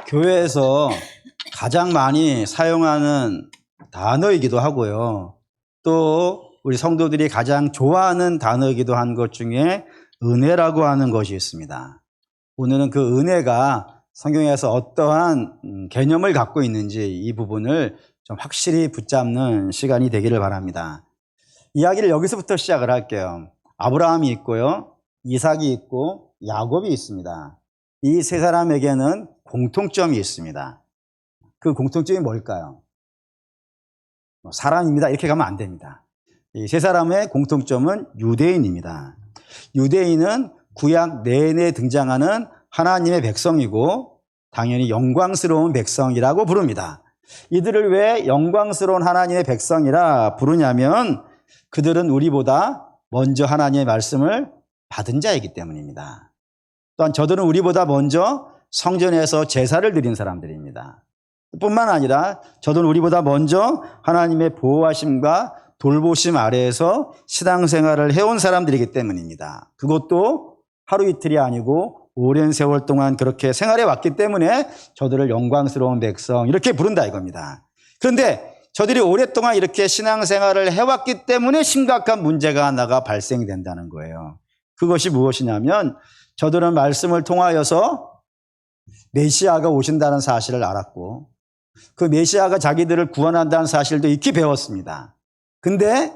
교회에서 가장 많이 사용하는 단어이기도 하고요. 또 우리 성도들이 가장 좋아하는 단어이기도 한 것 중에 은혜라고 하는 것이 있습니다. 오늘은 그 은혜가 성경에서 어떠한 개념을 갖고 있는지 이 부분을 좀 확실히 붙잡는 시간이 되기를 바랍니다. 이야기를 여기서부터 시작을 할게요. 아브라함이 있고요, 이삭이 있고 야곱이 있습니다. 이 세 사람에게는 공통점이 있습니다. 그 공통점이 뭘까요? 사람입니다. 이렇게 가면 안 됩니다. 이 세 사람의 공통점은 유대인입니다. 유대인은 구약 내내 등장하는 하나님의 백성이고 당연히 영광스러운 백성이라고 부릅니다. 이들을 왜 영광스러운 하나님의 백성이라 부르냐면 그들은 우리보다 먼저 하나님의 말씀을 받은 자이기 때문입니다. 또한 저들은 우리보다 먼저 성전에서 제사를 드린 사람들입니다. 뿐만 아니라 저들은 우리보다 먼저 하나님의 보호하심과 돌보심 아래에서 신앙생활을 해온 사람들이기 때문입니다. 그것도 하루 이틀이 아니고 오랜 세월 동안 그렇게 생활해 왔기 때문에 저들을 영광스러운 백성 이렇게 부른다 이겁니다. 그런데 저들이 오랫동안 이렇게 신앙생활을 해왔기 때문에 심각한 문제가 하나가 발생된다는 거예요. 그것이 무엇이냐면 저들은 말씀을 통하여서 메시아가 오신다는 사실을 알았고 그 메시아가 자기들을 구원한다는 사실도 익히 배웠습니다. 근데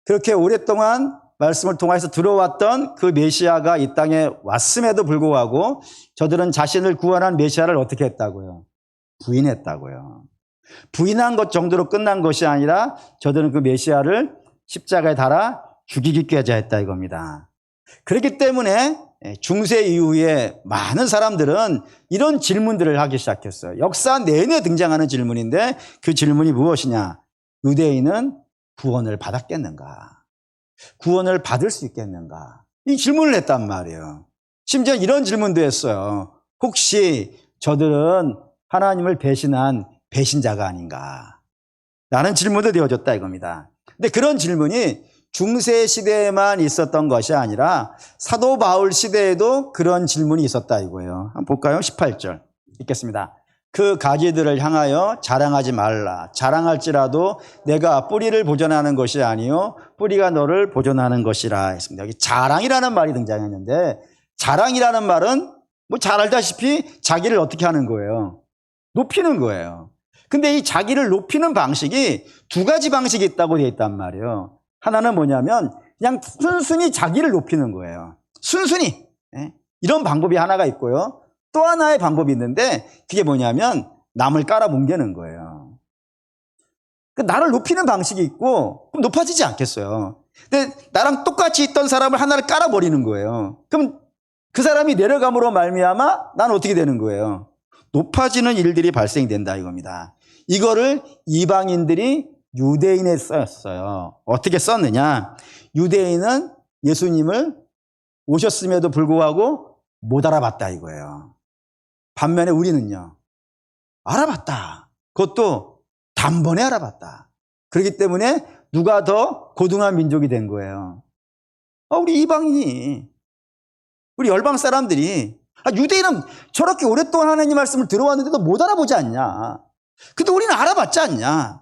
그렇게 오랫동안 말씀을 통해서 들어왔던 그 메시아가 이 땅에 왔음에도 불구하고 저들은 자신을 구원한 메시아를 어떻게 했다고요? 부인했다고요. 부인한 것 정도로 끝난 것이 아니라 저들은 그 메시아를 십자가에 달아 죽이기까지 했다 이겁니다. 그렇기 때문에 중세 이후에 많은 사람들은 이런 질문들을 하기 시작했어요. 역사 내내 등장하는 질문인데 그 질문이 무엇이냐? 유대인은 구원을 받았겠는가? 구원을 받을 수 있겠는가? 이 질문을 했단 말이에요. 심지어 이런 질문도 했어요. 혹시 저들은 하나님을 배신한 배신자가 아닌가? 라는 질문도 되어졌다 이겁니다. 근데 그런 질문이 중세 시대에만 있었던 것이 아니라 사도 바울 시대에도 그런 질문이 있었다 이거예요. 한번 볼까요? 18절 읽겠습니다. 그 가지들을 향하여 자랑하지 말라. 자랑할지라도 내가 뿌리를 보존하는 것이 아니요 뿌리가 너를 보존하는 것이라 했습니다. 여기 자랑이라는 말이 등장했는데 자랑이라는 말은 뭐 잘 알다시피 자기를 어떻게 하는 거예요? 높이는 거예요. 근데 이 자기를 높이는 방식이 두 가지 방식이 있다고 되어 있단 말이에요. 하나는 뭐냐면 그냥 순순히 자기를 높이는 거예요. 순순히. 이런 방법이 하나가 있고요. 또 하나의 방법이 있는데 그게 뭐냐면 남을 깔아뭉개는 거예요. 나를 높이는 방식이 있고 그럼 높아지지 않겠어요. 근데 나랑 똑같이 있던 사람을 하나를 깔아버리는 거예요. 그럼 그 사람이 내려감으로 말미암아 난 어떻게 되는 거예요? 높아지는 일들이 발생된다 이겁니다. 이거를 이방인들이 유대인에 썼어요. 어떻게 썼느냐? 유대인은 예수님을 오셨음에도 불구하고 못 알아봤다 이거예요. 반면에 우리는요, 알아봤다. 그것도 단번에 알아봤다. 그렇기 때문에 누가 더 고등한 민족이 된 거예요? 우리 이방인이, 우리 열방 사람들이, 유대인은 저렇게 오랫동안 하나님 말씀을 들어왔는데도 못 알아보지 않냐? 근데 우리는 알아봤지 않냐?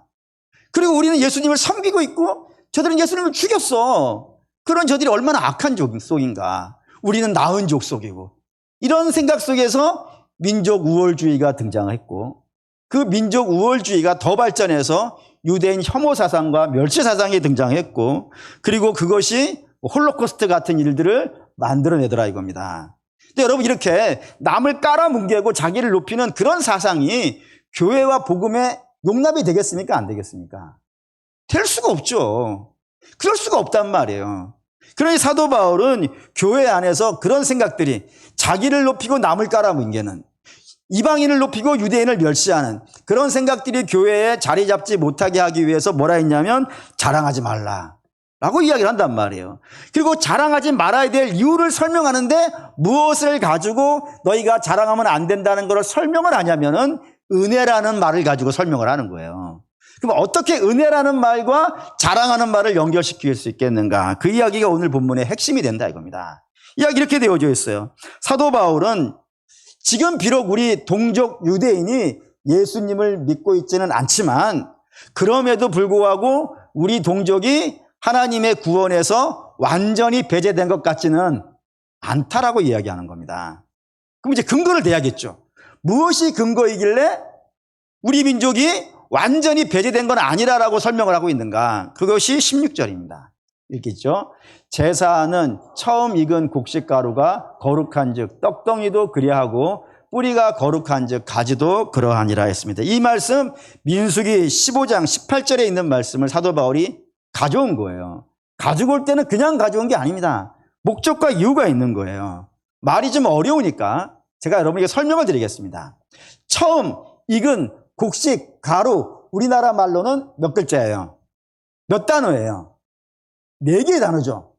그리고 우리는 예수님을 섬기고 있고 저들은 예수님을 죽였어. 그런 저들이 얼마나 악한 족속인가. 우리는 나은 족속이고. 이런 생각 속에서 민족 우월주의가 등장했고 그 민족 우월주의가 더 발전해서 유대인 혐오 사상과 멸치 사상이 등장했고 그리고 그것이 홀로코스트 같은 일들을 만들어내더라 이겁니다. 근데 여러분 이렇게 남을 깔아뭉개고 자기를 높이는 그런 사상이 교회와 복음의 용납이 되겠습니까? 안 되겠습니까? 될 수가 없죠. 그럴 수가 없단 말이에요. 그러니 사도 바울은 교회 안에서 그런 생각들이 자기를 높이고 남을 깔아뭉개는 이방인을 높이고 유대인을 멸시하는 그런 생각들이 교회에 자리 잡지 못하게 하기 위해서 뭐라 했냐면 자랑하지 말라 라고 이야기를 한단 말이에요. 그리고 자랑하지 말아야 될 이유를 설명하는데 무엇을 가지고 너희가 자랑하면 안 된다는 걸 설명을 하냐면은 은혜라는 말을 가지고 설명을 하는 거예요. 그럼 어떻게 은혜라는 말과 자랑하는 말을 연결시킬 수 있겠는가? 그 이야기가 오늘 본문의 핵심이 된다 이겁니다. 이야기 이렇게 되어져 있어요. 사도 바울은 지금 비록 우리 동족 유대인이 예수님을 믿고 있지는 않지만 그럼에도 불구하고 우리 동족이 하나님의 구원에서 완전히 배제된 것 같지는 않다라고 이야기하는 겁니다. 그럼 이제 근거를 대야겠죠. 무엇이 근거이길래 우리 민족이 완전히 배제된 건 아니라라고 설명을 하고 있는가? 그것이 16절입니다. 읽겠죠? 제사는 처음 익은 곡식가루가 거룩한즉 떡덩이도 그리하고 뿌리가 거룩한즉 가지도 그러하니라 했습니다. 이 말씀 민수기 15장 18절에 있는 말씀을 사도 바울이 가져온 거예요. 가지고 올 때는 그냥 가져온 게 아닙니다. 목적과 이유가 있는 거예요. 말이 좀 어려우니까 제가 여러분에게 설명을 드리겠습니다. 처음 익은 곡식 가루, 우리나라 말로는 몇 글자예요? 몇 단어예요? 4개의 단어죠.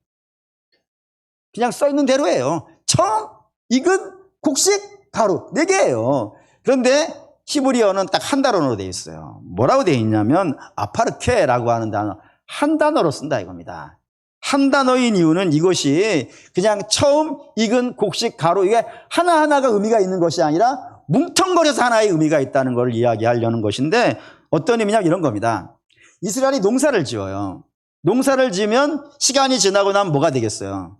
그냥 써 있는 대로예요. 처음 익은 곡식 가루 4개예요. 그런데 히브리어는 딱 한 단어로 되어 있어요. 뭐라고 되어 있냐면 아파르케라고 하는 단어 한 단어로 쓴다 이겁니다. 한 단어인 이유는 이것이 그냥 처음 익은 곡식 가루 이게 하나하나가 의미가 있는 것이 아니라 뭉텅거려서 하나의 의미가 있다는 걸 이야기하려는 것인데 어떤 의미냐면 이런 겁니다. 이스라엘이 농사를 지어요. 농사를 지으면 시간이 지나고 나면 뭐가 되겠어요?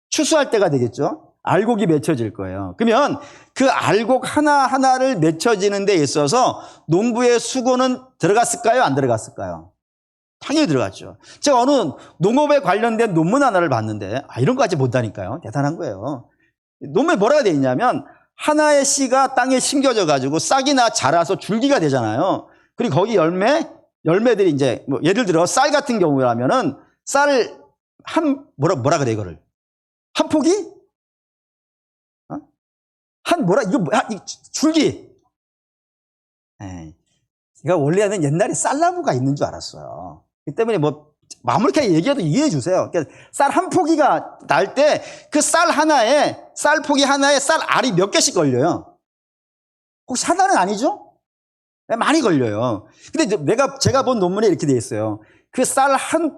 추수할 때가 되겠죠? 알곡이 맺혀질 거예요. 그러면 그 알곡 하나하나를 맺혀지는 데 있어서 농부의 수고는 들어갔을까요? 안 들어갔을까요? 당연히 들어갔죠. 제가 어느 농업에 관련된 논문 하나를 봤는데 이런 거까지 못하니까요. 대단한 거예요. 논문에 뭐라고 되어 있냐면 하나의 씨가 땅에 심겨져 가지고 싹이나 자라서 줄기가 되잖아요. 그리고 거기 열매들이 이제 뭐 예를 들어 쌀 같은 경우라면은 쌀 뭐라 그래 이거를 한 포기? 이 줄기. 제가 원래는 옛날에 쌀나무가 있는 줄 알았어요. 그 때문에 뭐 아무렇게 얘기해도 이해해 주세요. 쌀 한 포기가 날 때 그 쌀 포기 하나에 쌀 알이 몇 개씩 걸려요. 혹시 하나는 아니죠? 많이 걸려요. 근데 제가 본 논문에 이렇게 되어 있어요. 그 쌀 한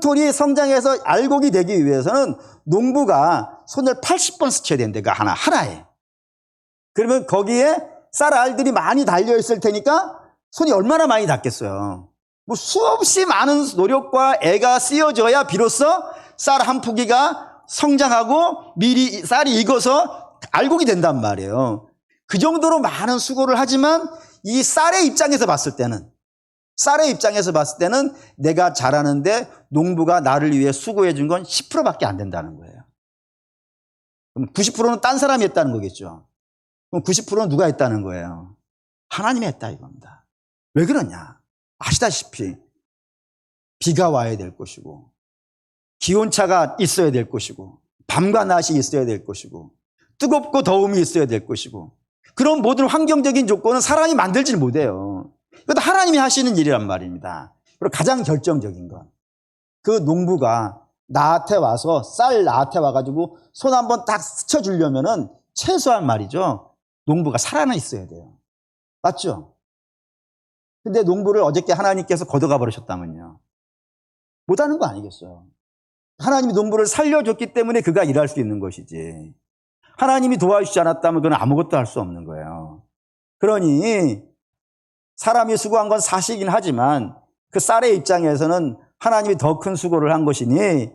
톨이 성장해서 알곡이 되기 위해서는 농부가 손을 80번 스쳐야 된대, 그 하나에. 그러면 거기에 쌀 알들이 많이 달려 있을 테니까 손이 얼마나 많이 닿겠어요. 뭐 수없이 많은 노력과 애가 쓰여져야 비로소 쌀 한 포기가 성장하고 미리 쌀이 익어서 알곡이 된단 말이에요. 그 정도로 많은 수고를 하지만 이 쌀의 입장에서 봤을 때는 내가 자라는데 농부가 나를 위해 수고해 준 건 10%밖에 안 된다는 거예요. 그럼 90%는 딴 사람이 했다는 거겠죠. 그럼 90%는 누가 했다는 거예요? 하나님이 했다 이겁니다. 왜 그러냐? 아시다시피 비가 와야 될 것이고 기온차가 있어야 될 것이고 밤과 낮이 있어야 될 것이고 뜨겁고 더움이 있어야 될 것이고 그런 모든 환경적인 조건은 사람이 만들지 못해요. 이것도 하나님이 하시는 일이란 말입니다. 그리고 가장 결정적인 건 그 농부가 나한테 와가지고 손 한번 딱 스쳐주려면은 최소한 말이죠. 농부가 살아나 있어야 돼요. 맞죠? 근데 농부를 어저께 하나님께서 걷어가 버리셨다면요. 못하는 거 아니겠어요? 하나님이 농부를 살려줬기 때문에 그가 일할 수 있는 것이지. 하나님이 도와주지 않았다면 그는 아무것도 할 수 없는 거예요. 그러니 사람이 수고한 건 사실이긴 하지만 그 쌀의 입장에서는 하나님이 더 큰 수고를 한 것이니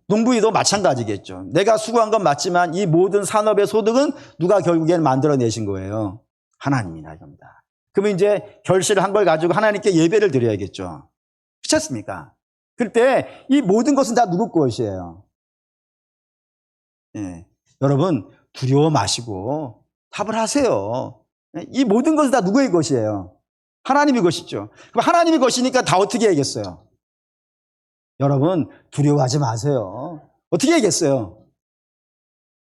농부도 마찬가지겠죠. 내가 수고한 건 맞지만 이 모든 산업의 소득은 누가 결국에는 만들어내신 거예요? 하나님이나 이겁니다. 그러면 이제 결실을 한 걸 가지고 하나님께 예배를 드려야겠죠. 그렇지 않습니까? 그때 이 모든 것은 다 누구 것이에요? 여러분 두려워 마시고 답을 하세요. 이 모든 것은 다 누구의 것이에요? 하나님의 것이죠. 그럼 하나님의 것이니까 다 어떻게 해야겠어요? 여러분 두려워하지 마세요. 어떻게 해야겠어요?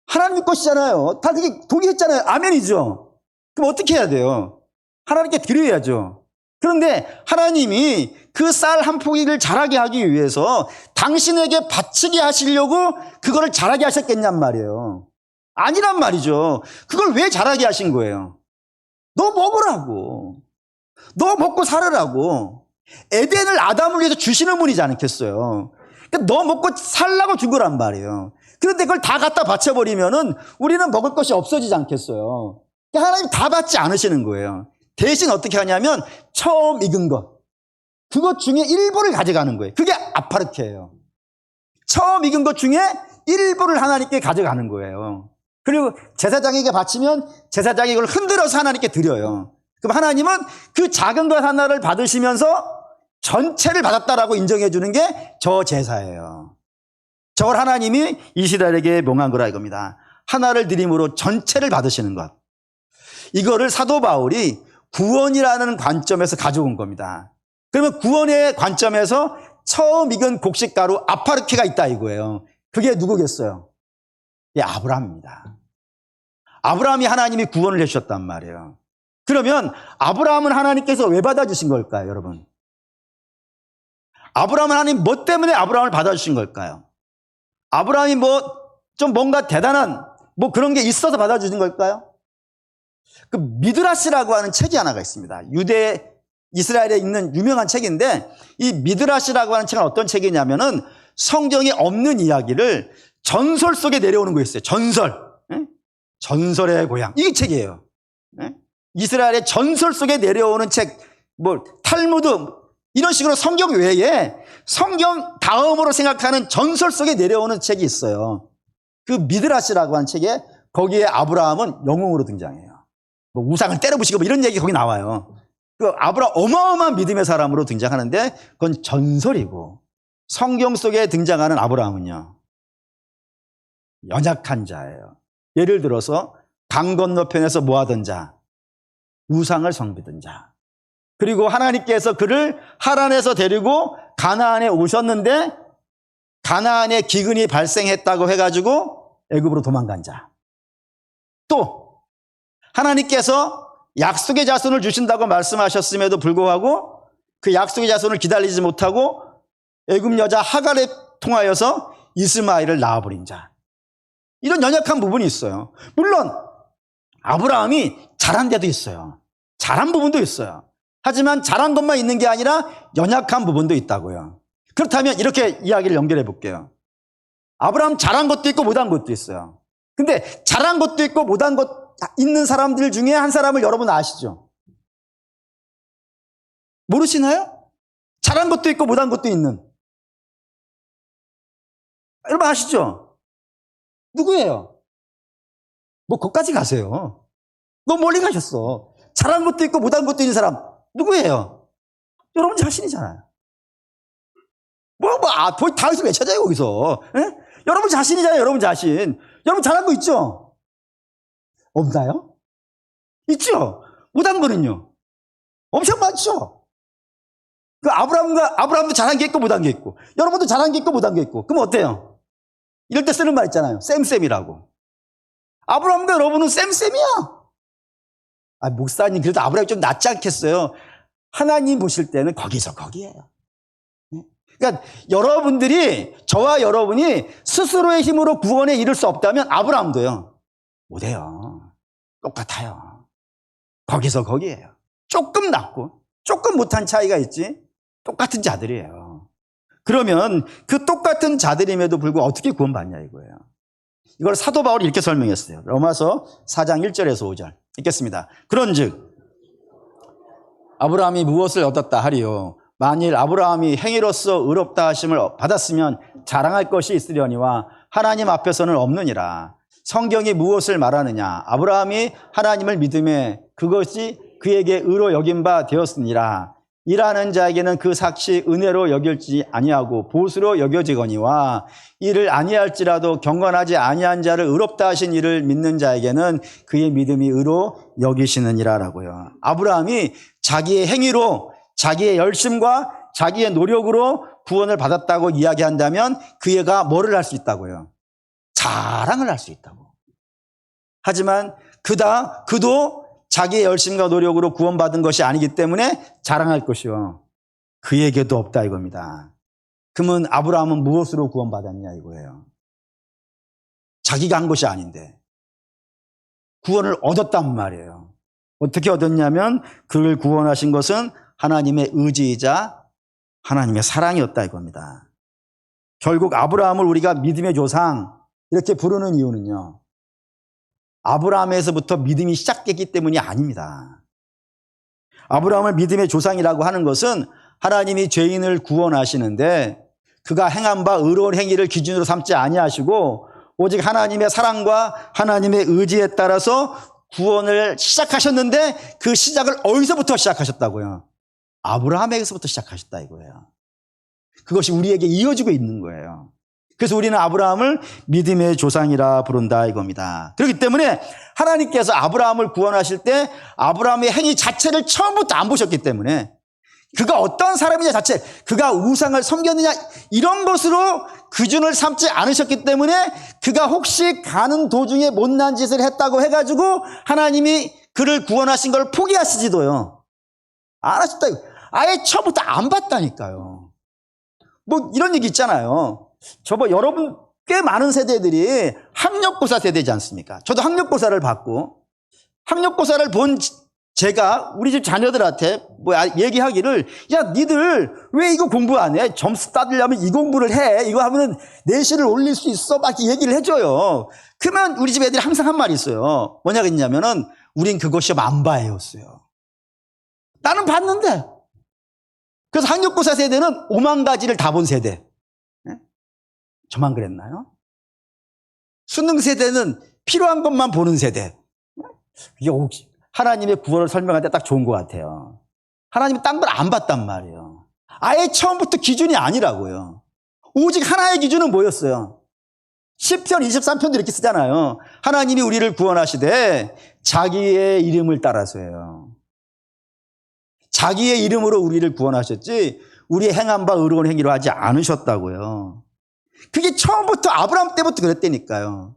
하나님의 것이잖아요. 다 그게 동의했잖아요. 아멘이죠. 그럼 어떻게 해야 돼요? 하나님께 드려야죠. 그런데 하나님이 그 쌀 한 포기를 자라게 하기 위해서 당신에게 바치게 하시려고 그거를 자라게 하셨겠냔 말이에요. 아니란 말이죠. 그걸 왜 자라게 하신 거예요? 너 먹으라고. 너 먹고 살으라고. 에덴을 아담을 위해서 주시는 분이지 않겠어요. 그러니까 너 먹고 살라고 준 거란 말이에요. 그런데 그걸 다 갖다 바쳐버리면은 우리는 먹을 것이 없어지지 않겠어요. 그러니까 하나님 다 받지 않으시는 거예요. 대신 어떻게 하냐면 처음 익은 것, 그것 중에 일부를 가져가는 거예요. 그게 아파르케예요. 처음 익은 것 중에 일부를 하나님께 가져가는 거예요. 그리고 제사장에게 바치면 제사장이 이걸 흔들어서 하나님께 드려요. 그럼 하나님은 그 작은 것 하나를 받으시면서 전체를 받았다라고 인정해 주는 게 저 제사예요. 저걸 하나님이 이스라엘에게 명한 거라 이겁니다. 하나를 드림으로 전체를 받으시는 것. 이거를 사도 바울이 구원이라는 관점에서 가져온 겁니다. 그러면 구원의 관점에서 처음 익은 곡식가루 아파르케가 있다 이거예요. 그게 누구겠어요? 예, 아브라함입니다. 아브라함이 하나님이 구원을 해주셨단 말이에요. 그러면 아브라함은 하나님께서 왜 받아주신 걸까요, 여러분? 아브라함은 하나님 뭐 때문에 아브라함을 받아주신 걸까요? 아브라함이 좀 뭔가 대단한 그런 게 있어서 받아주신 걸까요? 그 미드라시라고 하는 책이 하나가 있습니다. 이스라엘에 있는 유명한 책인데 이 미드라시라고 하는 책은 어떤 책이냐면은 성경에 없는 이야기를 전설 속에 내려오는 거였어요. 전설. 전설의 고향. 이게 책이에요. 이스라엘의 전설 속에 내려오는 책, 탈무드, 이런 식으로 성경 외에 성경 다음으로 생각하는 전설 속에 내려오는 책이 있어요. 그 미드라시라고 하는 책에 거기에 아브라함은 영웅으로 등장해요. 우상을 때려부시고 이런 얘기 거기 나와요. 그 아브라함 어마어마한 믿음의 사람으로 등장하는데 그건 전설이고 성경 속에 등장하는 아브라함은요, 연약한 자예요. 예를 들어서 강 건너편에서 뭐하던 자, 우상을 섬기던 자. 그리고 하나님께서 그를 하란에서 데리고 가나안에 오셨는데 가나안에 기근이 발생했다고 해가지고 애굽으로 도망간 자. 또 하나님께서 약속의 자손을 주신다고 말씀하셨음에도 불구하고 그 약속의 자손을 기다리지 못하고 애굽 여자 하갈에 통하여서 이스마엘을 낳아버린 자. 이런 연약한 부분이 있어요. 물론 아브라함이 잘한 데도 있어요. 잘한 부분도 있어요. 하지만 잘한 것만 있는 게 아니라 연약한 부분도 있다고요. 그렇다면 이렇게 이야기를 연결해 볼게요. 아브라함 잘한 것도 있고 못한 것도 있어요. 근데 잘한 것도 있고 못한 것 있는 사람들 중에 한 사람을 여러분 아시죠? 모르시나요? 잘한 것도 있고 못한 것도 있는. 여러분 아시죠? 누구예요? 거기까지 가세요. 너무 멀리 가셨어. 잘한 것도 있고 못한 것도 있는 사람 누구예요? 여러분 자신이잖아요. 다 여기서 왜 찾아요, 거기서? 에? 여러분 자신이잖아요, 여러분 자신. 여러분 잘한 거 있죠? 없나요? 있죠? 못한 거는요? 엄청 많죠? 아브라함도 잘한 게 있고 못한 게 있고, 여러분도 잘한 게 있고 못한 게 있고, 그럼 어때요? 이럴 때 쓰는 말 있잖아요. 쌤쌤이라고. 아브라함과 여러분은 쌤쌤이야. 목사님, 그래도 아브라함이 좀 낫지 않겠어요? 하나님 보실 때는 거기서 거기예요. 그러니까 여러분들이, 저와 여러분이 스스로의 힘으로 구원에 이를 수 없다면 아브라함도요, 못해요. 똑같아요. 거기서 거기예요. 조금 낫고 조금 못한 차이가 있지 똑같은 자들이에요. 그러면 그 똑같은 자들임에도 불구하고 어떻게 구원받냐 이거예요. 이걸 사도 바울이 이렇게 설명했어요. 로마서 4장 1절에서 5절 읽겠습니다. 그런즉 아브라함이 무엇을 얻었다 하리요? 만일 아브라함이 행위로서 의롭다 하심을 받았으면 자랑할 것이 있으려니와 하나님 앞에서는 없느니라. 성경이 무엇을 말하느냐? 아브라함이 하나님을 믿음에 그것이 그에게 의로 여긴 바 되었으니라. 일하는 자에게는 그 삭시 은혜로 여길지 아니하고 보수로 여겨지거니와 이를 아니할지라도 경건하지 아니한 자를 의롭다 하신 이를 믿는 자에게는 그의 믿음이 의로 여기시느니라라고요. 아브라함이 자기의 행위로, 자기의 열심과 자기의 노력으로 구원을 받았다고 이야기한다면 그 애가 뭐를 할 수 있다고요? 자랑을 할 수 있다고. 하지만 그도 자기의 열심과 노력으로 구원받은 것이 아니기 때문에 자랑할 것이요, 그에게도 없다 이겁니다. 그러면 아브라함은 무엇으로 구원받았냐 이거예요. 자기가 한 것이 아닌데 구원을 얻었단 말이에요. 어떻게 얻었냐면 그를 구원하신 것은 하나님의 의지이자 하나님의 사랑이었다 이겁니다. 결국 아브라함을 우리가 믿음의 조상, 이렇게 부르는 이유는요, 아브라함에서부터 믿음이 시작됐기 때문이 아닙니다. 아브라함을 믿음의 조상이라고 하는 것은 하나님이 죄인을 구원하시는데 그가 행한 바 의로운 행위를 기준으로 삼지 아니하시고 오직 하나님의 사랑과 하나님의 의지에 따라서 구원을 시작하셨는데 그 시작을 어디서부터 시작하셨다고요? 아브라함에게서부터 시작하셨다 이거예요. 그것이 우리에게 이어지고 있는 거예요. 그래서 우리는 아브라함을 믿음의 조상이라 부른다 이겁니다. 그렇기 때문에 하나님께서 아브라함을 구원하실 때 아브라함의 행위 자체를 처음부터 안 보셨기 때문에 그가 어떤 사람이냐 자체, 그가 우상을 섬겼느냐 이런 것으로 기준을 삼지 않으셨기 때문에 그가 혹시 가는 도중에 못난 짓을 했다고 해가지고 하나님이 그를 구원하신 걸 포기하시지도요 안 하셨다. 아예 처음부터 안 봤다니까요. 뭐 이런 얘기 있잖아요. 여러분 꽤 많은 세대들이 학력고사 세대지 않습니까? 저도 학력고사를 받고 학력고사를 본 제가 우리 집 자녀들한테 뭐 얘기하기를, 야 니들 왜 이거 공부 안 해? 점수 따으려면 이 공부를 해. 이거 하면 내신을 올릴 수 있어. 막 이렇게 얘기를 해줘요. 그러면 우리 집 애들이 항상 한 말이 있어요. 뭐냐고 했냐면은 우린 그거 시험 안 봐요였어요. 나는 봤는데. 그래서 학력고사 세대는 5만 가지를 다 본 세대. 네? 저만 그랬나요? 수능 세대는 필요한 것만 보는 세대. 이게 혹시 하나님의 구원을 설명할 때 딱 좋은 것 같아요. 하나님이 딴 걸 안 봤단 말이에요. 아예 처음부터 기준이 아니라고요. 오직 하나의 기준은 뭐였어요? 시편 23편도 이렇게 쓰잖아요. 하나님이 우리를 구원하시되 자기의 이름을 따라서요. 자기의 이름으로 우리를 구원하셨지 우리의 행한 바 의로운 행위로 하지 않으셨다고요. 그게 처음부터 아브라함 때부터 그랬다니까요.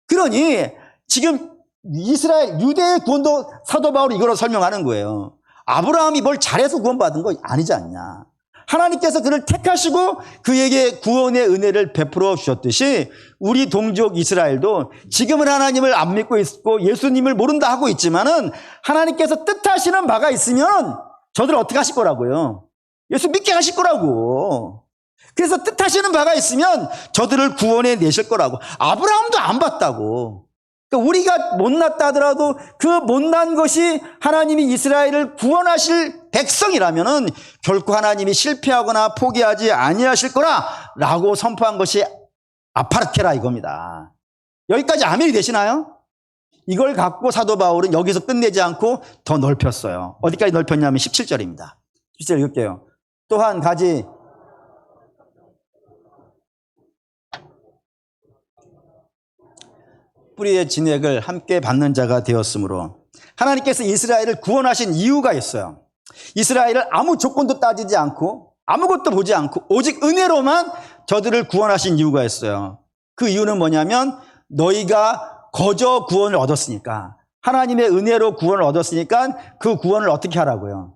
그러니 지금 이스라엘 유대의 구원도 사도 바울이 이거로 설명하는 거예요. 아브라함이 뭘 잘해서 구원받은 거 아니지 않냐. 하나님께서 그를 택하시고 그에게 구원의 은혜를 베풀어 주셨듯이 우리 동족 이스라엘도 지금은 하나님을 안 믿고 있고 예수님을 모른다 하고 있지만은 하나님께서 뜻하시는 바가 있으면 저들 어떻게 하실 거라고요? 예수 믿게 하실 거라고. 그래서 뜻하시는 바가 있으면 저들을 구원해 내실 거라고. 아브라함도 안 봤다고. 그러니까 우리가 못났다 하더라도 그 못난 것이 하나님이 이스라엘을 구원하실 백성이라면은 결코 하나님이 실패하거나 포기하지 아니하실 거라라고 선포한 것이 아파르케라 이겁니다. 여기까지 아멘이 되시나요? 이걸 갖고 사도 바울은 여기서 끝내지 않고 더 넓혔어요. 어디까지 넓혔냐면 17절입니다. 17절 읽을게요. 또 한 가지 뿌리의 진액을 함께 받는 자가 되었으므로 하나님께서 이스라엘을 구원하신 이유가 있어요. 이스라엘을 아무 조건도 따지지 않고 아무것도 보지 않고 오직 은혜로만 저들을 구원하신 이유가 있어요. 그 이유는 뭐냐면 너희가 거저 구원을 얻었으니까, 하나님의 은혜로 구원을 얻었으니까 그 구원을 어떻게 하라고요?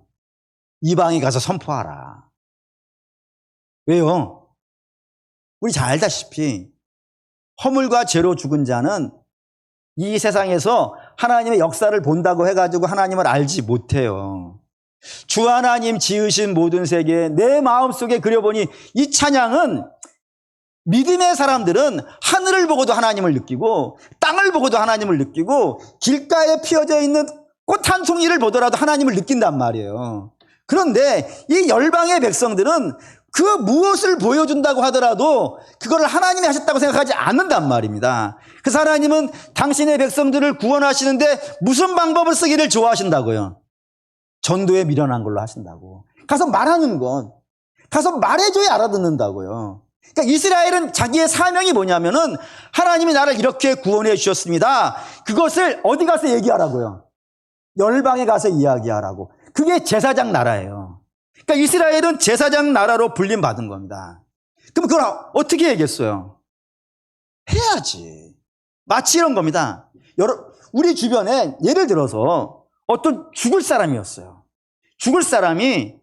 이방에 가서 선포하라. 왜요? 우리 잘 알다시피 허물과 죄로 죽은 자는 이 세상에서 하나님의 역사를 본다고 해가지고 하나님을 알지 못해요. 주 하나님 지으신 모든 세계에 내 마음속에 그려보니 이 찬양은 믿음의 사람들은 하늘을 보고도 하나님을 느끼고 땅을 보고도 하나님을 느끼고 길가에 피어져 있는 꽃 한 송이를 보더라도 하나님을 느낀단 말이에요. 그런데 이 열방의 백성들은 그 무엇을 보여준다고 하더라도 그거를 하나님이 하셨다고 생각하지 않는단 말입니다. 그래서 하나님은 당신의 백성들을 구원하시는데 무슨 방법을 쓰기를 좋아하신다고요? 전도에 미련한 걸로 하신다고. 가서 말하는 건, 가서 말해줘야 알아듣는다고요. 그러니까 이스라엘은 자기의 사명이 뭐냐면은 하나님이 나를 이렇게 구원해 주셨습니다. 그것을 어디 가서 얘기하라고요? 열방에 가서 이야기하라고. 그게 제사장 나라예요. 그러니까 이스라엘은 제사장 나라로 불림받은 겁니다. 그럼 그걸 어떻게 얘기했어요? 해야지. 마치 이런 겁니다. 우리 주변에 예를 들어서 어떤 죽을 사람이었어요. 죽을 사람이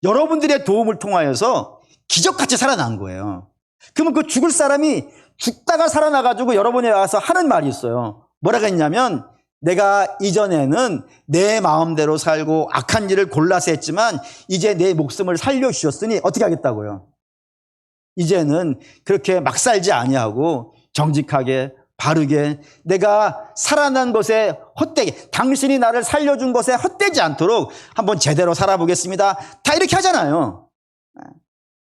여러분들의 도움을 통하여서 기적같이 살아난 거예요. 그러면 그 죽을 사람이 죽다가 살아나가지고 여러분에 와서 하는 말이 있어요. 뭐라고 했냐면, 내가 이전에는 내 마음대로 살고 악한 일을 골라서 했지만 이제 내 목숨을 살려주셨으니 어떻게 하겠다고요? 이제는 그렇게 막 살지 아니하고 정직하게, 바르게, 내가 살아난 것에 헛되게, 당신이 나를 살려준 것에 헛되지 않도록 한번 제대로 살아보겠습니다. 다 이렇게 하잖아요.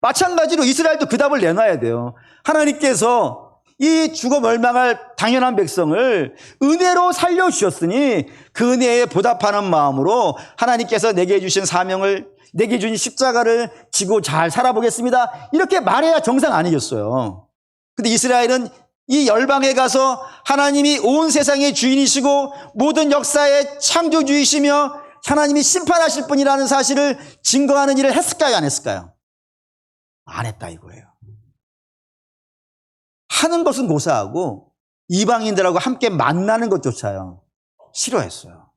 마찬가지로 이스라엘도 그 답을 내놔야 돼요. 하나님께서 이 죽어 멸망할 당연한 백성을 은혜로 살려주셨으니 그 은혜에 보답하는 마음으로 하나님께서 내게 주신 사명을, 내게 주신 십자가를 지고 잘 살아보겠습니다. 이렇게 말해야 정상 아니겠어요. 근데 이스라엘은 이 열방에 가서 하나님이 온 세상의 주인이시고 모든 역사의 창조주이시며 하나님이 심판하실 분이라는 사실을 증거하는 일을 했을까요? 안 했을까요? 안 했다 이거예요. 하는 것은 고사하고 이방인들하고 함께 만나는 것조차요 싫어했어요.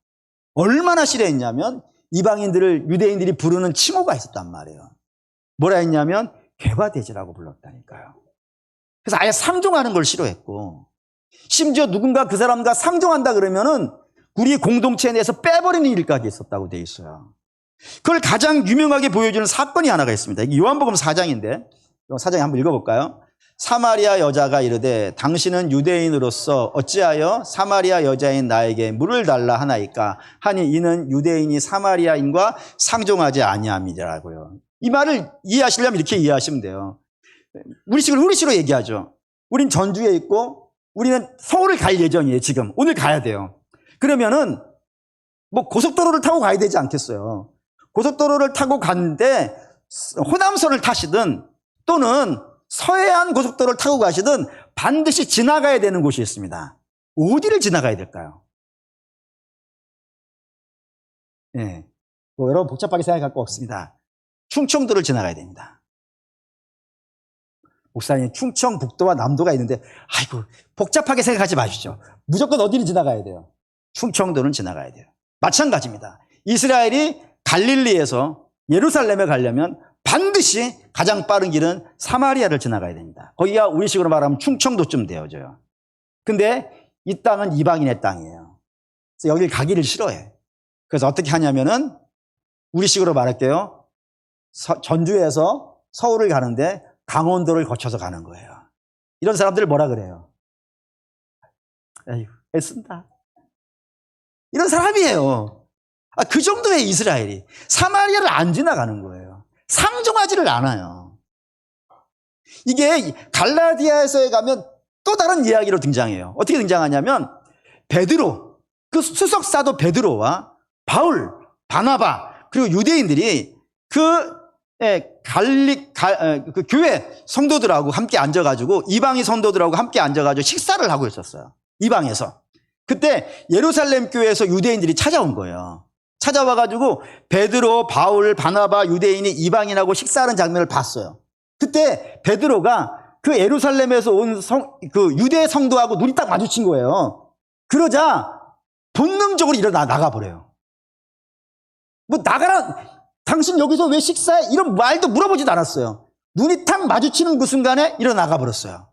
얼마나 싫어했냐면 이방인들을 유대인들이 부르는 칭호가 있었단 말이에요. 뭐라 했냐면 괴바돼지라고 불렀다니까요. 그래서 아예 상종하는 걸 싫어했고, 심지어 누군가 그 사람과 상종한다 그러면은 우리 공동체 내에서 빼버리는 일까지 있었다고 돼 있어요. 그걸 가장 유명하게 보여주는 사건이 하나가 있습니다. 이게 요한복음 4장인데 4장에 한번 읽어볼까요? 사마리아 여자가 이르되 당신은 유대인으로서 어찌하여 사마리아 여자인 나에게 물을 달라 하나이까 하니 이는 유대인이 사마리아인과 상종하지 아니함이라고요. 이 말을 이해하시려면 이렇게 이해하시면 돼요. 우리식으로 얘기하죠. 우린 전주에 있고 우리는 서울을 갈 예정이에요. 지금 오늘 가야 돼요. 그러면은 뭐 고속도로를 타고 가야 되지 않겠어요. 고속도로를 타고 갔는데 호남선을 타시든 또는 서해안 고속도로를 타고 가시든 반드시 지나가야 되는 곳이 있습니다. 어디를 지나가야 될까요? 네. 뭐 여러분 복잡하게 생각할 거 없습니다. 충청도를 지나가야 됩니다. 목사님, 충청북도와 남도가 있는데 아이고 복잡하게 생각하지 마시죠. 무조건 어디를 지나가야 돼요? 충청도는 지나가야 돼요. 마찬가지입니다. 이스라엘이 갈릴리에서 예루살렘에 가려면 반드시 가장 빠른 길은 사마리아를 지나가야 됩니다. 거기가 우리식으로 말하면 충청도쯤 되어져요. 근데 이 땅은 이방인의 땅이에요. 그래서 여길 가기를 싫어해. 그래서 어떻게 하냐면은 우리식으로 말할게요. 전주에서 서울을 가는데 강원도를 거쳐서 가는 거예요. 이런 사람들을 뭐라 그래요? 에휴, 애쓴다. 이런 사람이에요. 그 정도의 이스라엘이 사마리아를 안 지나가는 거예요. 상종하지를 않아요. 이게 갈라디아에서에 가면 또 다른 이야기로 등장해요. 어떻게 등장하냐면 베드로, 그 수석사도 베드로와 바울, 바나바 그리고 유대인들이 그 교회 성도들하고 함께 앉아가지고 이방인 성도들하고 함께 앉아가지고 식사를 하고 있었어요. 이방에서. 그때 예루살렘 교회에서 유대인들이 찾아온 거예요. 찾아와가지고 베드로, 바울, 바나바, 유대인이 이방인하고 식사하는 장면을 봤어요. 그때 베드로가 그 예루살렘에서 온 그 유대 성도하고 눈이 딱 마주친 거예요. 그러자 본능적으로 일어나 나가버려요. 뭐 나가라, 당신 여기서 왜 식사해? 이런 말도 물어보지도 않았어요. 눈이 탁 마주치는 그 순간에 일어나가 버렸어요.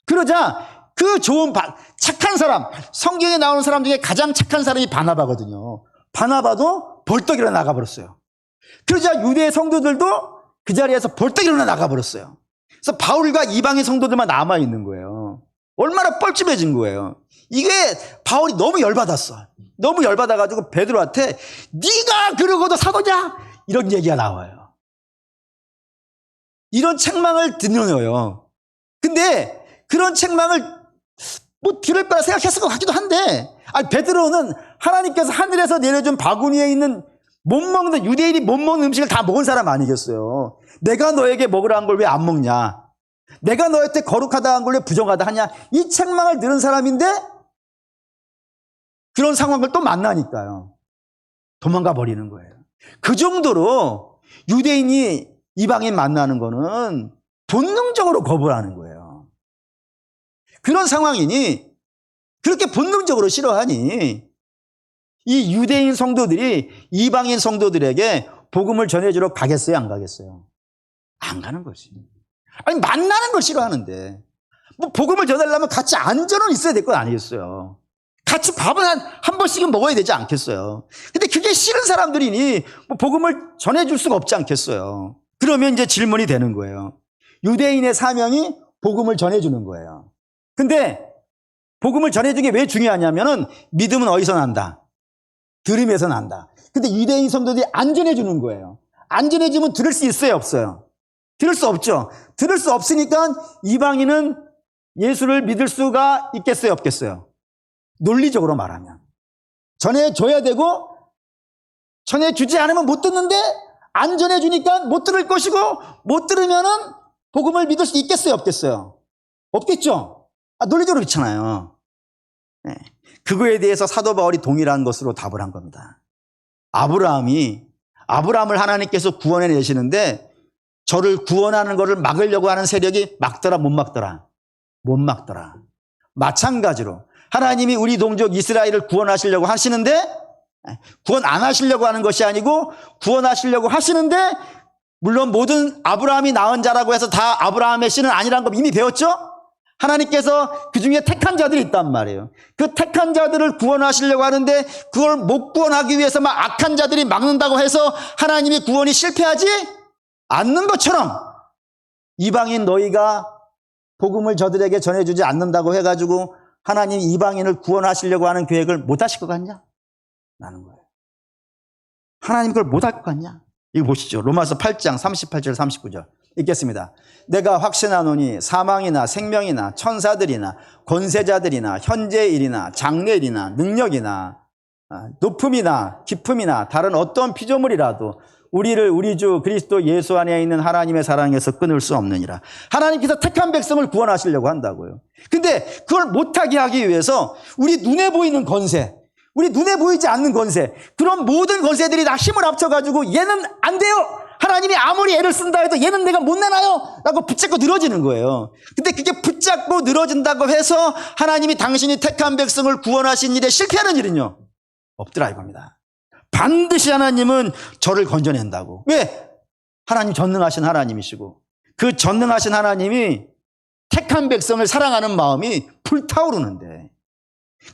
그러자 그 좋은 착한 사람, 성경에 나오는 사람 중에 가장 착한 사람이 바나바거든요. 바나바도 벌떡 일어나가 버렸어요. 그러자 유대 성도들도 그 자리에서 벌떡 일어나가 버렸어요. 그래서 바울과 이방인 성도들만 남아있는 거예요. 얼마나 뻘쭘해진 거예요. 이게 바울이 너무 열받았어. 너무 열받아가지고 베드로한테 네가 그러고도 사도냐? 이런 얘기가 나와요. 이런 책망을 듣는거예요. 근데 그런 책망을 뭐 들을 거라 생각했을 것 같기도 한데, 베드로는 하나님께서 하늘에서 내려준 바구니에 있는 못 먹는, 유대인이 못 먹는 음식을 다 먹은 사람 아니겠어요. 내가 너에게 먹으라 한 걸 왜 안 먹냐? 내가 너한테 거룩하다 한 걸 왜 부정하다 하냐? 이 책망을 들은 사람인데 그런 상황을 또 만나니까요. 도망가 버리는 거예요. 그 정도로 유대인이 이방인 만나는 거는 본능적으로 거부를 하는 거예요. 그런 상황이니 그렇게 본능적으로 싫어하니 이 유대인 성도들이 이방인 성도들에게 복음을 전해주러 가겠어요? 안 가겠어요? 안 가는 거지. 아니 만나는 걸 싫어하는데 뭐 복음을 전하려면 같이 안전은 있어야 될 건 아니겠어요. 같이 밥은 한 번씩은 먹어야 되지 않겠어요. 근데 그게 싫은 사람들이니 뭐 복음을 전해줄 수가 없지 않겠어요. 그러면 이제 질문이 되는 거예요. 유대인의 사명이 복음을 전해주는 거예요. 근데 복음을 전해주는 게 왜 중요하냐면은 믿음은 어디서 난다? 들음에서 난다. 근데 유대인 성도들이 안 전해주는 거예요. 안 전해주면 들을 수 있어요, 없어요? 들을 수 없죠. 들을 수 없으니까 이방인은 예수를 믿을 수가 있겠어요, 없겠어요? 논리적으로 말하면. 전해줘야 되고 전해주지 않으면 못 듣는데 안 전해주니까 못 들을 것이고 못 들으면은 복음을 믿을 수 있겠어요, 없겠어요? 없겠죠. 논리적으로 그렇잖아요. 네. 그거에 대해서 사도 바울이 동일한 것으로 답을 한 겁니다. 아브라함을 하나님께서 구원해 내시는데 저를 구원하는 것을 막으려고 하는 세력이 막더라, 못 막더라? 못 막더라. 마찬가지로 하나님이 우리 동족 이스라엘을 구원하시려고 하시는데 구원 안 하시려고 하는 것이 아니고 구원하시려고 하시는데 물론 모든 아브라함이 낳은 자라고 해서 다 아브라함의 씨는 아니라는 거 이미 배웠죠? 하나님께서 그 중에 택한 자들이 있단 말이에요. 그 택한 자들을 구원하시려고 하는데 그걸 못 구원하기 위해서 막 악한 자들이 막는다고 해서 하나님의 구원이 실패하지 않는 것처럼 이방인 너희가 복음을 저들에게 전해주지 않는다고 해가지고 하나님 이방인을 구원하시려고 하는 계획을 못 하실 것 같냐? 라는 거예요. 하나님 그걸 못 할 것 같냐? 이거 보시죠. 로마서 8장 38절 39절 읽겠습니다. 내가 확신하노니 사망이나 생명이나 천사들이나 권세자들이나 현재의 일이나 장래의 일이나 능력이나 높음이나 깊음이나 다른 어떤 피조물이라도 우리를 우리 주 그리스도 예수 안에 있는 하나님의 사랑에서 끊을 수 없느니라. 하나님께서 택한 백성을 구원하시려고 한다고요. 근데 그걸 못하게 하기 위해서 우리 눈에 보이는 권세, 우리 눈에 보이지 않는 권세, 그런 모든 권세들이 다 힘을 합쳐가지고 얘는 안 돼요. 하나님이 아무리 애를 쓴다 해도 얘는 내가 못 내놔요. 라고 붙잡고 늘어지는 거예요. 근데 그게 붙잡고 늘어진다고 해서 하나님이 당신이 택한 백성을 구원하신 일에 실패하는 일은요? 없더라 이겁니다. 반드시 하나님은 저를 건져낸다고. 왜? 하나님 전능하신 하나님이시고 그 전능하신 하나님이 택한 백성을 사랑하는 마음이 불타오르는데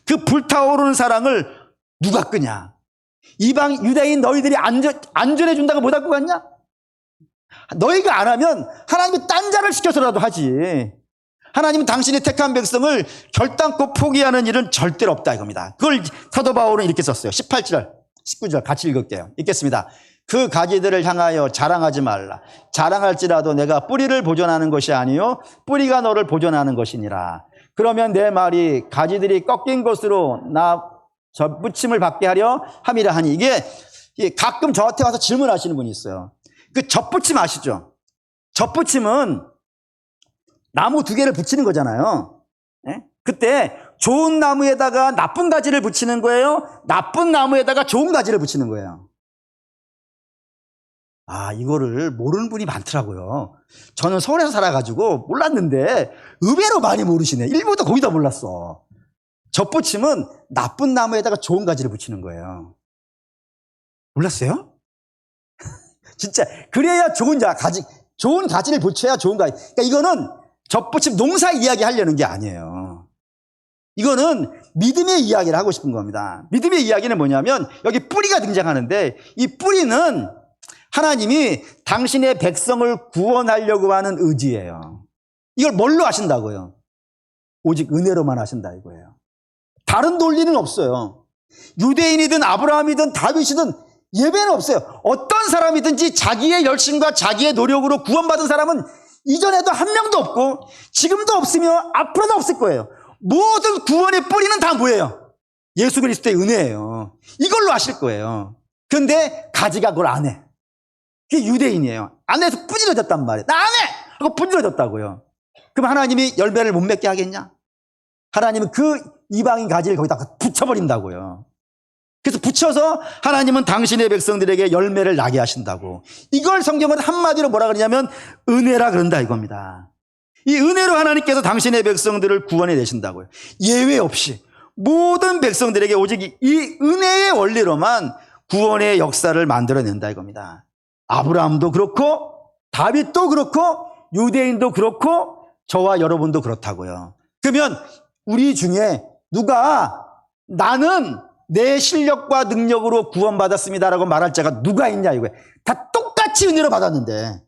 그 불타오르는 사랑을 누가 끄냐? 이방 유대인 너희들이 안전해준다고 못 할 것 같냐? 너희가 안 하면 하나님이 딴 자를 시켜서라도 하지. 하나님은 당신이 택한 백성을 결단코 포기하는 일은 절대로 없다 이겁니다. 그걸 사도 바울은 이렇게 썼어요. 18절, 19절 같이 읽을게요. 읽겠습니다. 그 가지들을 향하여 자랑하지 말라. 자랑할지라도 내가 뿌리를 보존하는 것이 아니요 뿌리가 너를 보존하는 것이니라. 그러면 내 말이 가지들이 꺾인 것으로 나 젖붙임을 받게 하려 함이라 하니. 이게 가끔 저한테 와서 질문하시는 분이 있어요. 그 젖붙임 아시죠? 젖붙임은 나무 두 개를 붙이는 거잖아요. 예? 그때 좋은 나무에다가 나쁜 가지를 붙이는 거예요? 나쁜 나무에다가 좋은 가지를 붙이는 거예요? 이거를 모르는 분이 많더라고요. 저는 서울에서 살아가지고 몰랐는데 의외로 많이 모르시네. 일부도 거기다 몰랐어. 젖붙임은 나쁜 나무에다가 좋은 가지를 붙이는 거예요. 몰랐어요? 진짜 그래야 좋은 가지를 붙여야 좋은 가지. 그러니까 이거는 젖붙임 농사 이야기 하려는 게 아니에요. 이거는 믿음의 이야기를 하고 싶은 겁니다. 믿음의 이야기는 뭐냐면 여기 뿌리가 등장하는데 이 뿌리는 하나님이 당신의 백성을 구원하려고 하는 의지예요. 이걸 뭘로 하신다고요? 오직 은혜로만 하신다 이거예요. 다른 논리는 없어요. 유대인이든 아브라함이든 다윗이든 예배는 없어요. 어떤 사람이든지 자기의 열심과 자기의 노력으로 구원받은 사람은 이전에도 한 명도 없고 지금도 없으며 앞으로도 없을 거예요. 모든 구원의 뿌리는 다 뭐예요? 예수 그리스도의 은혜예요. 이걸로 하실 거예요. 그런데 가지가 그걸 안 해. 그게 유대인이에요. 안 해서 부지러졌단 말이에요. 나 안 해! 하고 부지러졌다고요. 그럼 하나님이 열매를 못 맺게 하겠냐? 하나님은 그 이방인 가지를 거기다 붙여버린다고요. 그래서 붙여서 하나님은 당신의 백성들에게 열매를 나게 하신다고. 이걸 성경은 한마디로 뭐라 그러냐면 은혜라 그런다 이겁니다. 이 은혜로 하나님께서 당신의 백성들을 구원해 내신다고요. 예외 없이 모든 백성들에게 오직 이 은혜의 원리로만 구원의 역사를 만들어낸다 이겁니다. 아브라함도 그렇고 다윗도 그렇고 유대인도 그렇고 저와 여러분도 그렇다고요. 그러면 우리 중에 누가 나는 내 실력과 능력으로 구원받았습니다라고 말할 자가 누가 있냐 이거예요. 다 똑같이 은혜로 받았는데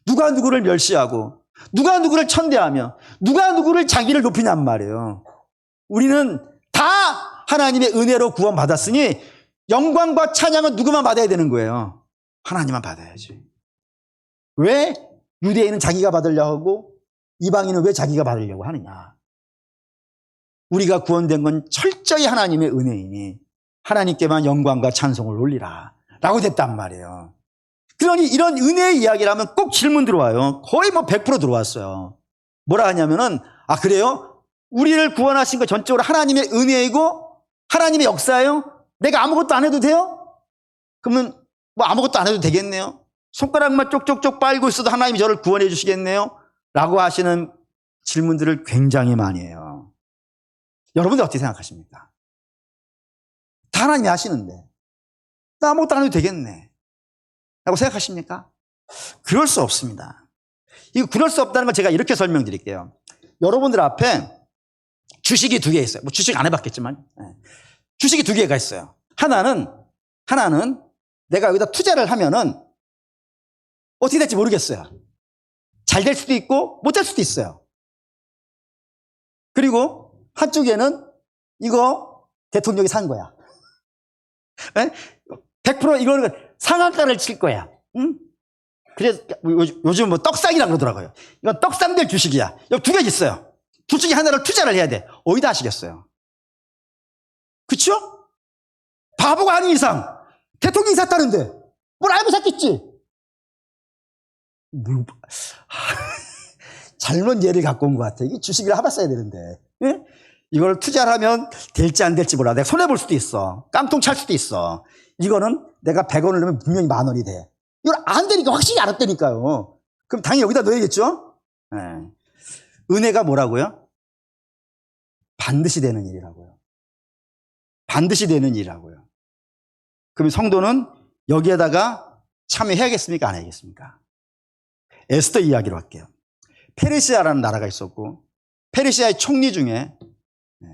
누가 누구를 멸시하고 누가 누구를 천대하며 누가 누구를 자기를 높이냔 말이에요. 우리는 다 하나님의 은혜로 구원받았으니 영광과 찬양은 누구만 받아야 되는 거예요? 하나님만 받아야지. 왜 유대인은 자기가 받으려고 하고 이방인은 왜 자기가 받으려고 하느냐? 우리가 구원된 건 철저히 하나님의 은혜이니 하나님께만 영광과 찬송을 올리라 라고 됐단 말이에요. 그러니 이런 은혜의 이야기를 하면 꼭 질문 들어와요. 거의 뭐 100% 들어왔어요. 뭐라 하냐면은 그래요? 우리를 구원하신 거 전적으로 하나님의 은혜이고 하나님의 역사예요? 내가 아무것도 안 해도 돼요? 그러면 뭐 아무것도 안 해도 되겠네요? 손가락만 쪽쪽쪽 빨고 있어도 하나님이 저를 구원해 주시겠네요? 라고 하시는 질문들을 굉장히 많이 해요. 여러분들 어떻게 생각하십니까? 다 하나님이 하시는데 나 아무것도 안 해도 되겠네 라고 생각하십니까? 그럴 수 없습니다. 이거 그럴 수 없다는 걸 제가 이렇게 설명드릴게요. 여러분들 앞에 주식이 2개 있어요. 뭐 주식 안 해봤겠지만 주식이 2개가 있어요. 하나는 내가 여기다 투자를 하면은 어떻게 될지 모르겠어요. 잘 될 수도 있고 못 될 수도 있어요. 그리고 한쪽에는 이거 대통령이 산 거야. 100% 이거는 상한가를 칠 거야. 응? 그래서 요즘 뭐 떡상이라고 그러더라고요. 이건 떡상될 주식이야. 여기 2개 있어요. 둘 중에 하나를 투자를 해야 돼. 어디다 하시겠어요? 그쵸? 바보가 아닌 이상 대통령이 샀다는데 뭘 알고 샀겠지? 잘못 예를 갖고 온 것 같아. 이게 주식을 해봤어야 되는데. 예? 이걸 투자를 하면 될지 안 될지 몰라. 내가 손해볼 수도 있어. 깡통 찰 수도 있어. 이거는 내가 100원을 넣으면 분명히 10,000원이 돼. 이걸 안 되니까 확실히 알았다니까요. 그럼 당연히 여기다 넣어야겠죠? 예. 은혜가 뭐라고요? 반드시 되는 일이라고요. 반드시 되는 일이라고요. 그럼 성도는 여기에다가 참여해야겠습니까? 안 해야겠습니까? 에스더 이야기로 할게요. 페르시아라는 나라가 있었고 페르시아의 총리 중에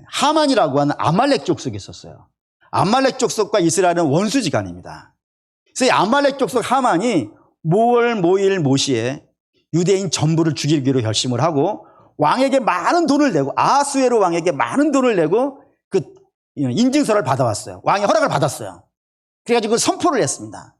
하만이라고 하는 아말렉 족속이 있었어요. 아말렉 족속과 이스라엘은 원수지간입니다. 그래서 이 아말렉 족속 하만이 모월 모일 모시에 유대인 전부를 죽이기로 결심을 하고 왕에게 많은 돈을 내고 아하수에로 왕에게 많은 돈을 내고 그 인증서를 받아왔어요. 왕의 허락을 받았어요. 그래가지고 선포를 했습니다.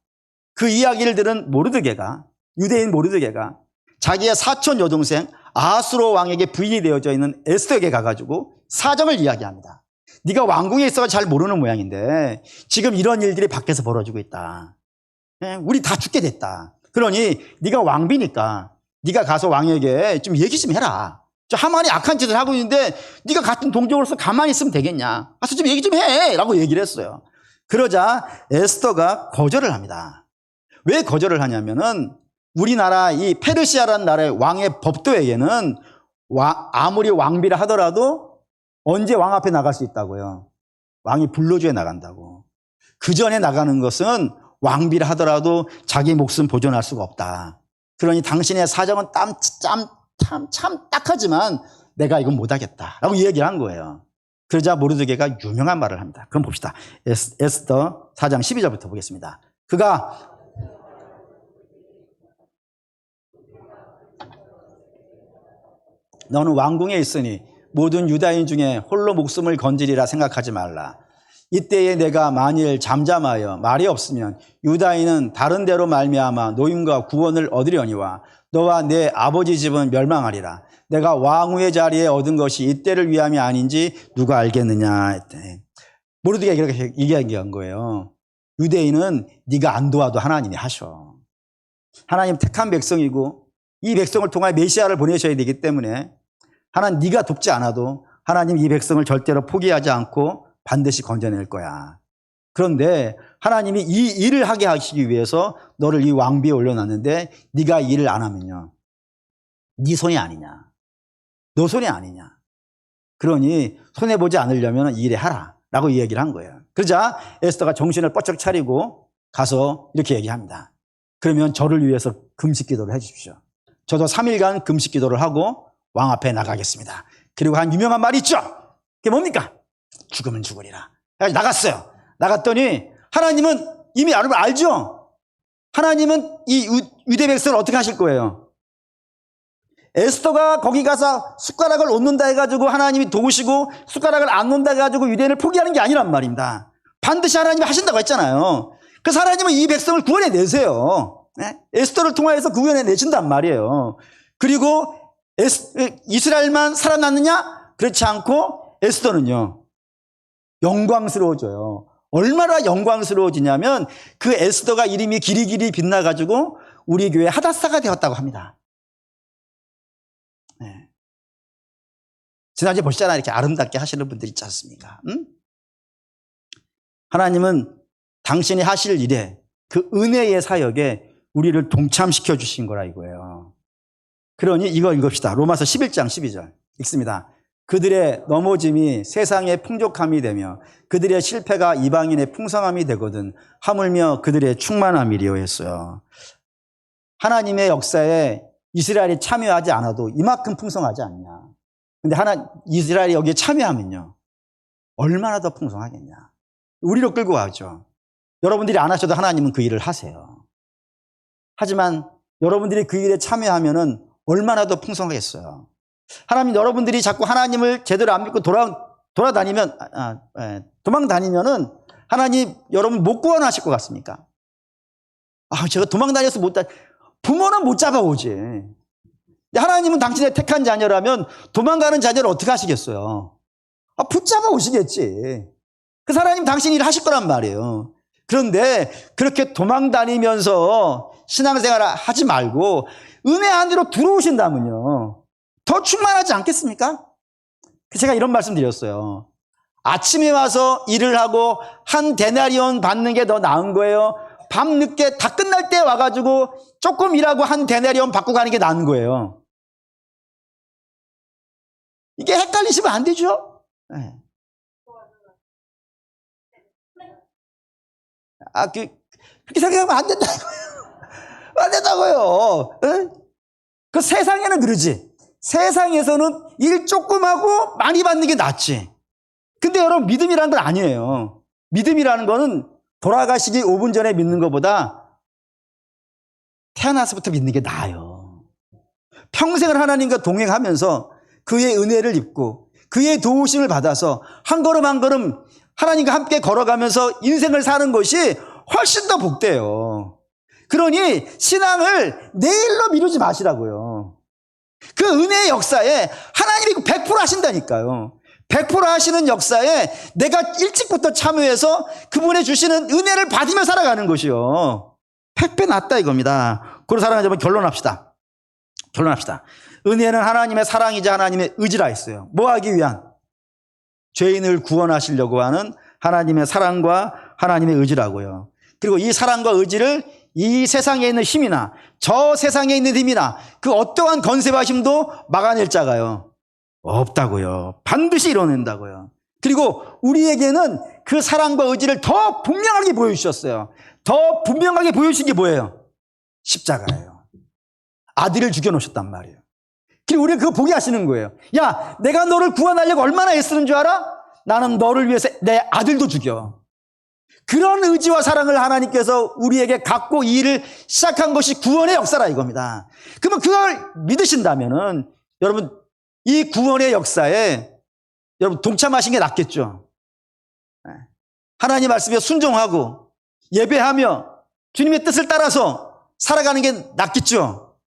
그 이야기를 들은 모르드게가 유대인 모르드게가 자기의 사촌 여동생 아하수로 왕에게 부인이 되어져 있는 에스더에게 가가지고 사정을 이야기합니다. 네가 왕궁에 있어서 잘 모르는 모양인데 지금 이런 일들이 밖에서 벌어지고 있다. 우리 다 죽게 됐다. 그러니 네가 왕비니까 네가 가서 왕에게 좀 얘기 좀 해라. 저 하만이 악한 짓을 하고 있는데 네가 같은 동족으로서 가만히 있으면 되겠냐. 가서 좀 얘기 좀 해 라고 얘기를 했어요. 그러자 에스더가 거절을 합니다. 왜 거절을 하냐면은 우리나라 이 페르시아라는 나라의 왕의 법도에게는 아무리 왕비라 하더라도 언제 왕 앞에 나갈 수 있다고요? 왕이 불러주에 나간다고. 그 전에 나가는 것은 왕비라 하더라도 자기 목숨 보존할 수가 없다. 그러니 당신의 사정은 참 딱하지만 내가 이건 못하겠다 라고 얘기를 한 거예요. 그러자 모르드게가 유명한 말을 합니다. 그럼 봅시다. 에스더 4장 12절부터 보겠습니다. 그가 너는 왕궁에 있으니 모든 유다인 중에 홀로 목숨을 건지리라 생각하지 말라. 이때에 내가 만일 잠잠하여 말이 없으면 유다인은 다른 데로 말미암아 노임과 구원을 얻으려니와 너와 내 아버지 집은 멸망하리라. 내가 왕후의 자리에 얻은 것이 이때를 위함이 아닌지 누가 알겠느냐 했더니 모르드게가 이렇게 얘기한 거예요. 유대인은 네가 안 도와도 하나님이 하셔. 하나님 택한 백성이고 이 백성을 통해 메시아를 보내셔야 되기 때문에 하나님 네가 돕지 않아도 하나님 이 백성을 절대로 포기하지 않고 반드시 건져낼 거야. 그런데 하나님이 이 일을 하게 하시기 위해서 너를 이 왕비에 올려놨는데 네가 이 일을 안 하면요. 네 손이 아니냐. 너 손이 아니냐. 그러니 손해보지 않으려면 이 일에 하라 라고 얘기를 한 거예요. 그러자 에스더가 정신을 뻗쩍 차리고 가서 이렇게 얘기합니다. 그러면 저를 위해서 금식 기도를 해 주십시오. 저도 3일간 금식 기도를 하고 왕 앞에 나가겠습니다. 그리고 한 유명한 말이 있죠. 그게 뭡니까? 죽으면 죽으리라. 나갔어요. 나갔더니 하나님은 이미 여러분 알죠? 하나님은 이 유대 백성을 어떻게 하실 거예요? 에스더가 거기 가서 숟가락을 놓는다 해가지고 하나님이 도우시고 숟가락을 안 놓는다 해가지고 유대인을 포기하는 게 아니란 말입니다. 반드시 하나님이 하신다고 했잖아요. 그래서 하나님은 이 백성을 구원해내세요. 에스더를 통하여서 구원해내신단 말이에요. 그리고 이스라엘만 살아났느냐? 그렇지 않고 에스더는요, 영광스러워져요. 얼마나 영광스러워지냐면 그 에스더가 이름이 기리기리 빛나가지고 우리 교회 하다사가 되었다고 합니다. 네. 지난주에 보시잖아요. 이렇게 아름답게 하시는 분들 있지 않습니까? 응? 하나님은 당신이 하실 일에 그 은혜의 사역에 우리를 동참시켜 주신 거라 이거예요. 그러니 이거 읽읍시다. 로마서 11장 12절 읽습니다. 그들의 넘어짐이 세상의 풍족함이 되며 그들의 실패가 이방인의 풍성함이 되거든 하물며 그들의 충만함이리요 했어요. 하나님의 역사에 이스라엘이 참여하지 않아도 이만큼 풍성하지 않냐. 근데 이스라엘이 여기에 참여하면요, 얼마나 더 풍성하겠냐. 우리로 끌고 가죠. 여러분들이 안 하셔도 하나님은 그 일을 하세요. 하지만 여러분들이 그 일에 참여하면은 얼마나 더 풍성하겠어요. 하나님, 여러분들이 자꾸 하나님을 제대로 안 믿고 도망다니면은 하나님 여러분 못 구원하실 것 같습니까? 제가 도망다녀서 부모는 못 잡아오지. 하나님은 당신의 택한 자녀라면 도망가는 자녀를 어떻게 하시겠어요? 붙잡아 오시겠지. 그 하나님 당신이 일을 하실 거란 말이에요. 그런데 그렇게 도망다니면서 신앙생활을 하지 말고 은혜 안으로 들어오신다면요, 더 충만하지 않겠습니까? 제가 이런 말씀 드렸어요. 아침에 와서 일을 하고 한 데나리온 받는 게 더 나은 거예요? 밤늦게 다 끝날 때 와가지고 조금 일하고 한 데나리온 받고 가는 게 나은 거예요? 이게 헷갈리시면 안 되죠? 네. 그렇게 생각하면 안 된다고요. 안 된다고요. 네? 그 세상에는 그러지. 세상에서는 일 조금 하고 많이 받는 게 낫지. 근데 여러분, 믿음이라는 건 아니에요. 믿음이라는 거는 돌아가시기 5분 전에 믿는 것보다 태어나서부터 믿는 게 나아요. 평생을 하나님과 동행하면서 그의 은혜를 입고 그의 도우심을 받아서 한 걸음 한 걸음 하나님과 함께 걸어가면서 인생을 사는 것이 훨씬 더 복돼요. 그러니 신앙을 내일로 미루지 마시라고요. 그 은혜의 역사에 하나님이 100% 하신다니까요. 100% 하시는 역사에 내가 일찍부터 참여해서 그분의 주시는 은혜를 받으며 살아가는 것이요, 100배 낫다 이겁니다. 그리고 사랑하자면 결론합시다. 은혜는 하나님의 사랑이자 하나님의 의지라 했어요. 뭐 하기 위한? 죄인을 구원하시려고 하는 하나님의 사랑과 하나님의 의지라고요. 그리고 이 사랑과 의지를 이 세상에 있는 힘이나 저 세상에 있는 힘이나 그 어떠한 건세와 힘도 막아낼 자가요, 없다고요. 반드시 이뤄낸다고요. 그리고 우리에게는 그 사랑과 의지를 더 분명하게 보여주셨어요. 더 분명하게 보여주신 게 뭐예요? 십자가예요. 아들을 죽여놓으셨단 말이에요. 그리고 우리가 그거 보게 하시는 거예요. 야, 내가 너를 구원하려고 얼마나 애쓰는 줄 알아? 나는 너를 위해서 내 아들도 죽여. 그런 의지와 사랑을 하나님께서 우리에게 갖고 이 일을 시작한 것이 구원의 역사라 이겁니다. 그러면 그걸 믿으신다면은 여러분, 이 구원의 역사에 여러분 동참하신 게 낫겠죠. 하나님 말씀에 순종하고 예배하며 주님의 뜻을 따라서 살아가는 게 낫겠죠.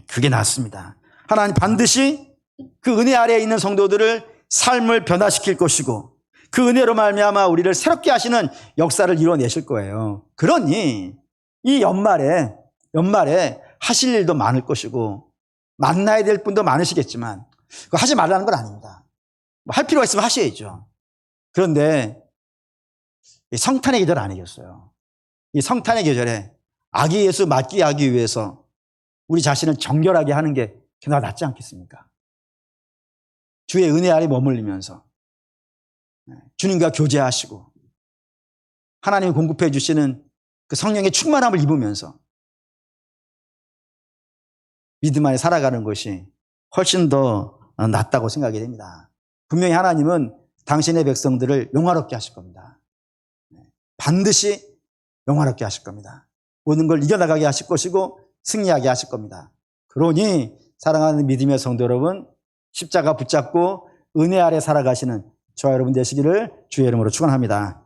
그게 낫습니다. 하나님 반드시 그 은혜 아래에 있는 성도들을 삶을 변화시킬 것이고 그 은혜로 말미암아 우리를 새롭게 하시는 역사를 이뤄내실 거예요. 그러니 이 연말에 하실 일도 많을 것이고 만나야 될 분도 많으시겠지만 그거 하지 말라는 건 아닙니다. 할 필요가 있으면 하셔야죠. 그런데 이 성탄의 계절 아니겠어요? 이 성탄의 계절에 아기 예수 맞게 하기 위해서 우리 자신을 정결하게 하는 게 그나마 낫지 않겠습니까? 주의 은혜 아래 머물리면서 주님과 교제하시고 하나님이 공급해 주시는 그 성령의 충만함을 입으면서 믿음 안에 살아가는 것이 훨씬 더 낫다고 생각이 됩니다. 분명히 하나님은 당신의 백성들을 영화롭게 하실 겁니다. 반드시 영화롭게 하실 겁니다. 모든 걸 이겨나가게 하실 것이고 승리하게 하실 겁니다. 그러니 사랑하는 믿음의 성도 여러분, 십자가 붙잡고 은혜 아래 살아가시는 저와 여러분 되시기를 주의 이름으로 축원합니다.